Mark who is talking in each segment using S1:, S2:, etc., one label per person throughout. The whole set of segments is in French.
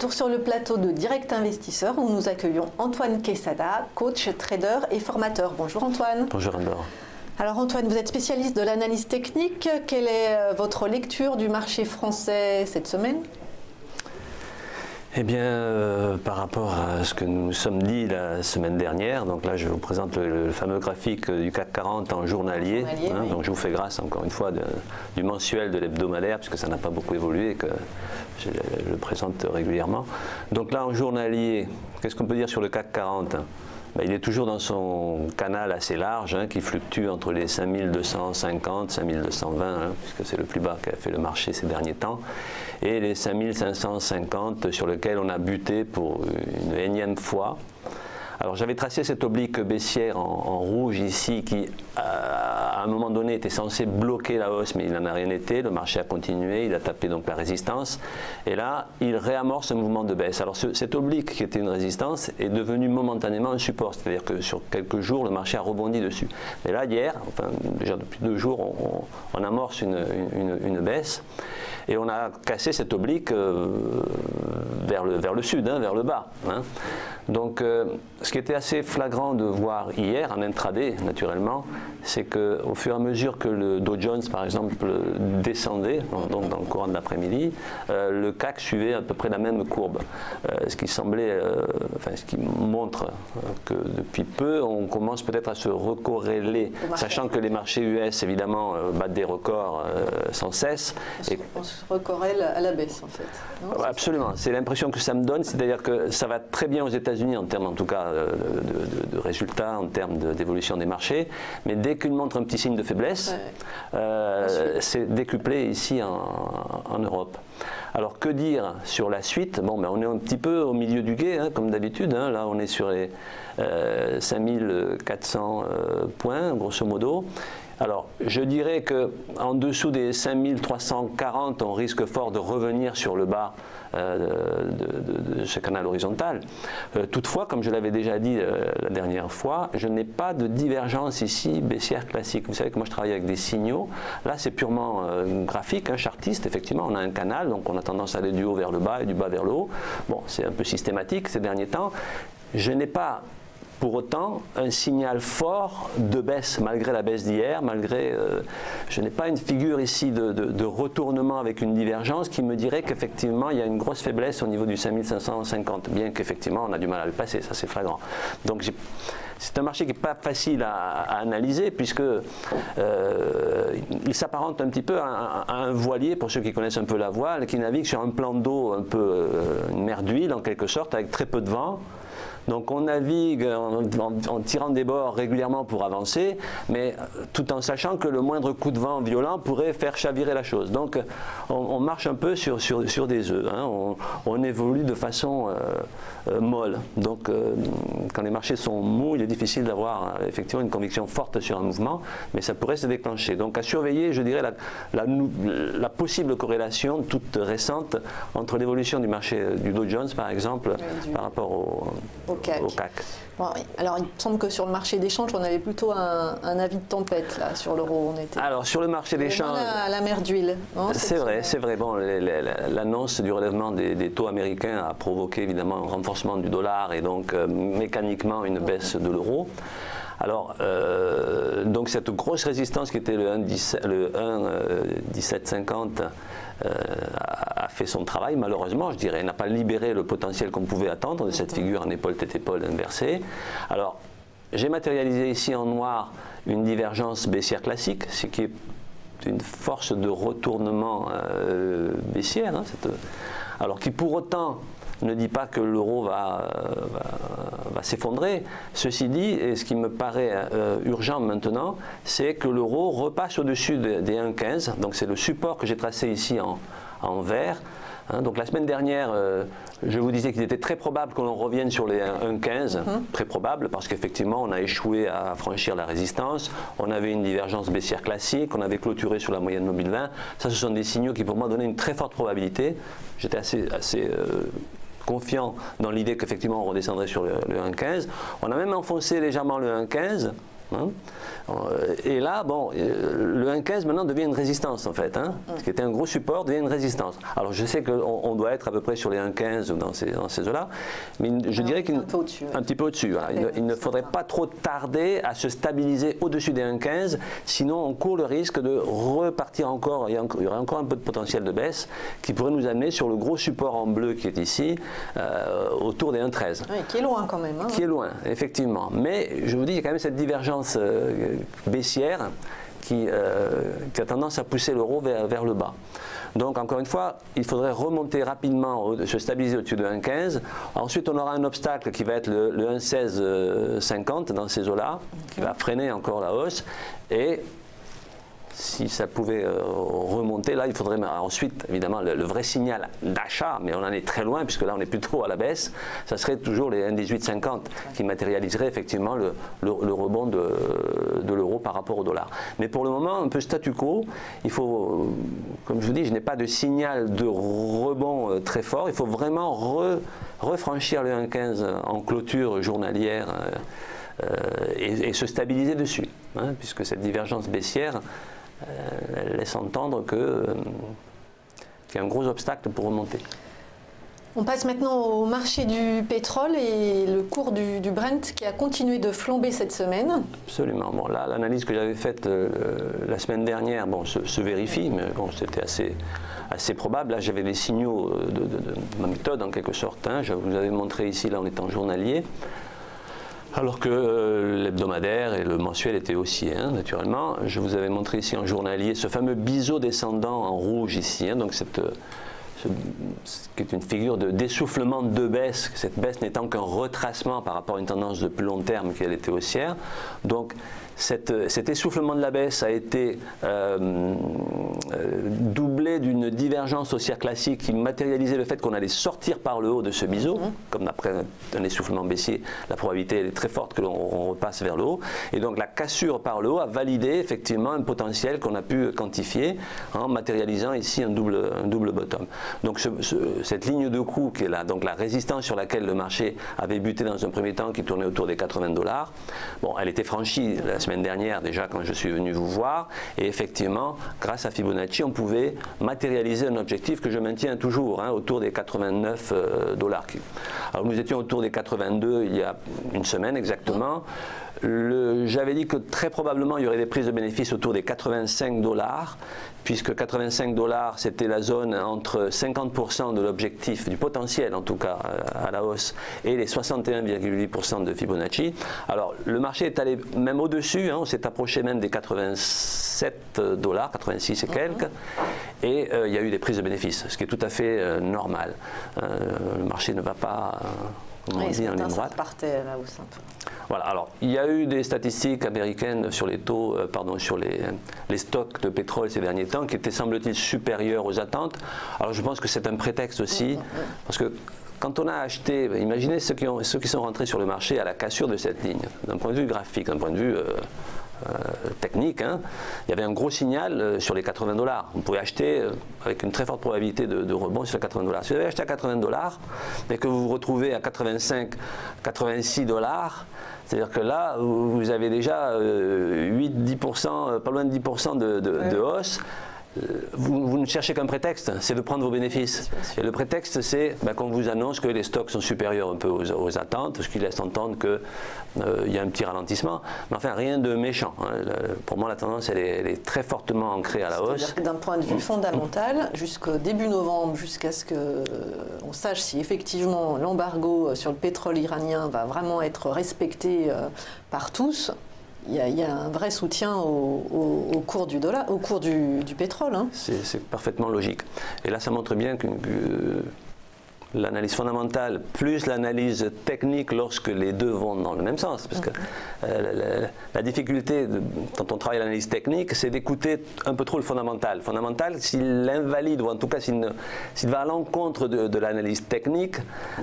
S1: retour sur le plateau de Direct Investisseur où nous accueillons Antoine Quesada, coach, trader et formateur. Bonjour Antoine.
S2: Bonjour Anne-Laure.
S1: Alors Antoine, vous êtes spécialiste de l'analyse technique. Quelle est votre lecture du marché français cette semaine ?
S2: Eh bien, par rapport à ce que nous nous sommes dit la semaine dernière, donc là je vous présente le fameux graphique du CAC 40 en journalier,
S1: oui.
S2: donc je vous fais grâce encore une fois du mensuel, de l'hebdomadaire, puisque ça n'a pas beaucoup évolué et que je le présente régulièrement. Donc là en journalier, qu'est-ce qu'on peut dire sur le CAC 40 ? Il est toujours dans son canal assez large, qui fluctue entre les 5250, 5220, puisque c'est le plus bas qu'a fait le marché ces derniers temps, et les 5550 sur lequel on a buté pour une énième fois. Alors j'avais tracé cette oblique baissière en rouge ici qui à un moment donné était censé bloquer la hausse, mais il n'en a rien été. Le marché a continué, il a tapé donc la résistance et là il réamorce un mouvement de baisse. Alors cette oblique qui était une résistance est devenue momentanément un support, c'est-à-dire que sur quelques jours le marché a rebondi dessus. Mais là hier, enfin déjà depuis 2 jours, on amorce une baisse et on a cassé cette oblique vers le sud, vers le bas. Donc ce qui était assez flagrant de voir hier en intraday naturellement, c'est qu'au fur et à mesure que le Dow Jones par exemple descendait, donc dans le courant de l'après-midi, le CAC suivait à peu près la même courbe, ce qui semblait, ce qui montre que depuis peu on commence peut-être à se recorréler, sachant que les marchés US évidemment battent des records sans cesse.
S1: On se recorrèle à la baisse en fait. Non,
S2: absolument, c'est l'impression que ça me donne, c'est-à-dire que ça va très bien aux États-Unis en termes en tout cas de résultats, en termes d'évolution des marchés, mais dès qu'une montre un petit signe de faiblesse, c'est décuplé ici en Europe. Alors que dire sur la suite? On est un petit peu au milieu du gué, comme d'habitude, là on est sur les 5400 points grosso modo. Alors, je dirais qu'en dessous des 5340, on risque fort de revenir sur le bas de ce canal horizontal. Toutefois, comme je l'avais déjà dit la dernière fois, je n'ai pas de divergence ici baissière classique. Vous savez que moi je travaille avec des signaux. Là, c'est purement graphique, chartiste. Effectivement, on a un canal, donc on a tendance à aller du haut vers le bas et du bas vers le haut. Bon, c'est un peu systématique ces derniers temps. Je n'ai pas pour autant un signal fort de baisse, malgré la baisse d'hier, je n'ai pas une figure ici de retournement avec une divergence qui me dirait qu'effectivement il y a une grosse faiblesse au niveau du 5550, bien qu'effectivement on a du mal à le passer, ça c'est flagrant. Donc c'est un marché qui n'est pas facile à analyser puisque il s'apparente un petit peu à un voilier, pour ceux qui connaissent un peu la voile, qui navigue sur un plan d'eau un peu, une mer d'huile en quelque sorte, avec très peu de vent. Donc on navigue en tirant des bords régulièrement pour avancer, mais tout en sachant que le moindre coup de vent violent pourrait faire chavirer la chose. Donc on marche un peu sur des œufs, on évolue de façon molle. Donc quand les marchés sont mous, il est difficile d'avoir effectivement une conviction forte sur un mouvement, mais ça pourrait se déclencher. Donc à surveiller, je dirais, la possible corrélation toute récente entre l'évolution du marché du Dow Jones par exemple par rapport au CAC.
S1: Bon, alors il me semble que sur le marché d'échange, on avait plutôt un avis de tempête là, sur l'euro.
S2: Alors sur le marché d'échange,
S1: à la mer d'huile.
S2: C'est vrai. Bon, l'annonce du relèvement des taux américains a provoqué évidemment un renforcement du dollar et donc mécaniquement une baisse de l'euro. Alors, donc cette grosse résistance qui était le 1,1750 a fait son travail, malheureusement, je dirais, n'a pas libéré le potentiel qu'on pouvait attendre de cette figure en épaule-tête-épaule inversée. Alors, j'ai matérialisé ici en noir une divergence baissière classique, ce qui est une force de retournement baissière, alors qui pour autant ne dit pas que l'euro va s'effondrer. Ceci dit, et ce qui me paraît urgent maintenant, c'est que l'euro repasse au-dessus des 1,15. Donc c'est le support que j'ai tracé ici en vert. Donc la semaine dernière, je vous disais qu'il était très probable que l'on revienne sur les 1,15, très probable, parce qu'effectivement on a échoué à franchir la résistance, on avait une divergence baissière classique, on avait clôturé sur la moyenne mobile 20. Ça, ce sont des signaux qui pour moi donnaient une très forte probabilité. J'étais assez confiant dans l'idée qu'effectivement on redescendrait sur le 1,15. On a même enfoncé légèrement le 1,15. Hein. Et là, bon, le 1,15 maintenant devient une résistance en fait. Hein. Ce qui était un gros support devient une résistance. Alors je sais qu'on doit être à peu près sur les 1,15 dans ces eaux-là, mais je dirais qu'un petit peu au-dessus. Voilà. Il ne faudrait pas trop tarder à se stabiliser au-dessus des 1,15, sinon on court le risque de repartir encore. Il y aurait encore un peu de potentiel de baisse qui pourrait nous amener sur le gros support en bleu qui est ici, autour des 1,13.
S1: Oui, qui est loin quand même. Hein.
S2: Qui est loin, effectivement. Mais je vous dis, il y a quand même cette divergence baissière qui a tendance à pousser l'euro vers le bas. Donc encore une fois, il faudrait remonter rapidement, se stabiliser au-dessus de 1,15. Ensuite, on aura un obstacle qui va être le 1,1650 dans ces eaux-là, qui va freiner encore la hausse. Et si ça pouvait remonter, là, il faudrait ensuite, évidemment, le vrai signal d'achat, mais on en est très loin, puisque là, on est plutôt à la baisse, ça serait toujours les 1,1850 qui matérialiseraient effectivement le rebond de l'euro par rapport au dollar. Mais pour le moment, un peu statu quo, il faut, comme je vous dis, je n'ai pas de signal de rebond très fort, il faut vraiment refranchir le 1,15 en clôture journalière et se stabiliser dessus, hein, puisque cette divergence baissière elle laisse entendre qu'il y a un gros obstacle pour remonter.
S1: On passe maintenant au marché du pétrole et le cours du Brent qui a continué de flamber cette semaine.
S2: Absolument. Bon, là, l'analyse que j'avais faite la semaine dernière se vérifie, mais bon, c'était assez probable. Là, j'avais des signaux de ma méthode en quelque sorte. Hein. Je vous avais montré ici, là, on est en journalier. Alors que l'hebdomadaire et le mensuel étaient haussiers, hein, naturellement. Je vous avais montré ici en journalier ce fameux biseau descendant en rouge ici, hein, donc ce qui est une figure de d'essoufflement de baisse, cette baisse n'étant qu'un retracement par rapport à une tendance de plus long terme qui elle était haussière. Donc cet essoufflement de la baisse a été doublé d'une divergence haussière classique qui matérialisait le fait qu'on allait sortir par le haut de ce biseau. Comme après un essoufflement baissier, la probabilité elle est très forte que l'on repasse vers le haut. Et donc la cassure par le haut a validé effectivement un potentiel qu'on a pu quantifier en matérialisant ici un double bottom. Donc cette ligne de coût qui est là, donc la résistance sur laquelle le marché avait buté dans un premier temps qui tournait autour des 80 $, bon, elle était franchie la semaine dernière déjà quand je suis venu vous voir, et effectivement grâce à Fibonacci on pouvait matérialiser un objectif que je maintiens toujours, hein, autour des 89 $. Alors nous étions autour des 82 il y a une semaine exactement. J'avais dit que très probablement il y aurait des prises de bénéfices autour des 85 $, puisque 85 $ c'était la zone entre 50% de l'objectif, du potentiel en tout cas à la hausse, et les 61,8% de Fibonacci. Alors le marché est allé même au-dessus, hein, on s'est approché même des 87 $, 86 et quelques, et il y a eu des prises de bénéfices, ce qui est tout à fait normal. Le marché ne va pas... Comme on dit, en ligne droite. Voilà, alors il y a eu des statistiques américaines sur les taux, sur les stocks de pétrole ces derniers temps qui étaient semble-t-il supérieurs aux attentes. Alors je pense que c'est un prétexte aussi, parce que quand on a acheté, imaginez ceux qui sont rentrés sur le marché à la cassure de cette ligne, d'un point de vue graphique, d'un point de vue technique, hein, il y avait un gros signal sur les 80 $. On pouvait acheter avec une très forte probabilité de rebond sur les 80 $. Si vous avez acheté à 80 $ et que vous vous retrouvez à 85, 86 $, c'est-à-dire que là, vous avez déjà 8-10%, pas loin de 10% de hausse. Vous ne cherchez qu'un prétexte, c'est de prendre vos bénéfices. Et le prétexte, c'est qu'on vous annonce que les stocks sont supérieurs un peu aux attentes, ce qui laisse entendre qu'il y a un petit ralentissement. Mais enfin, rien de méchant. Hein. Pour moi, la tendance, elle est très fortement ancrée à la hausse.
S1: C'est-à-dire que d'un point de vue fondamental, jusqu'au début novembre, jusqu'à ce qu'on sache si effectivement l'embargo sur le pétrole iranien va vraiment être respecté par tous, il y a un vrai soutien au cours du dollar, au cours du pétrole. Hein.
S2: C'est parfaitement logique. Et là, ça montre bien que l'analyse fondamentale plus l'analyse technique, lorsque les deux vont dans le même sens, parce que la difficulté quand on travaille l'analyse technique, c'est d'écouter un peu trop le fondamental. Le fondamental, s'il invalide, ou en tout cas s'il va à l'encontre de l'analyse technique,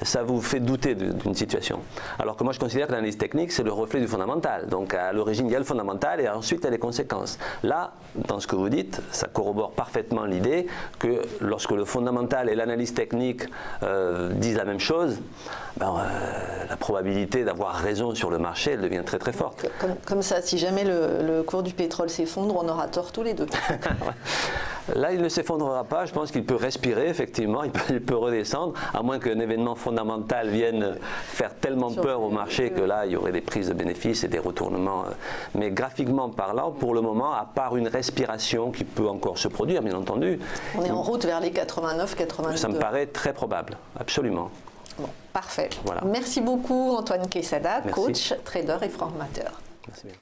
S2: ça vous fait douter d'une situation. Alors que moi je considère que l'analyse technique, c'est le reflet du fondamental. Donc à l'origine, il y a le fondamental et ensuite il y a les conséquences. Là, dans ce que vous dites, ça corrobore parfaitement l'idée que lorsque le fondamental et l'analyse technique disent la même chose, la probabilité d'avoir raison sur le marché, elle devient très très forte.
S1: Comme ça, si jamais le cours du pétrole s'effondre, on aura tort tous les deux.
S2: Là, il ne s'effondrera pas. Je pense qu'il peut respirer, effectivement. Il peut redescendre, à moins qu'un événement fondamental vienne faire tellement peur au marché que là, il y aurait des prises de bénéfices et des retournements. Mais graphiquement parlant, pour le moment, à part une respiration qui peut encore se produire, bien entendu.
S1: On est en route vers les 89, 92.
S2: Ça me paraît très probable, absolument.
S1: Bon, parfait.
S2: Voilà.
S1: Merci beaucoup, Antoine Quesada,
S2: Merci.
S1: coach, trader et formateur.
S2: Merci bien.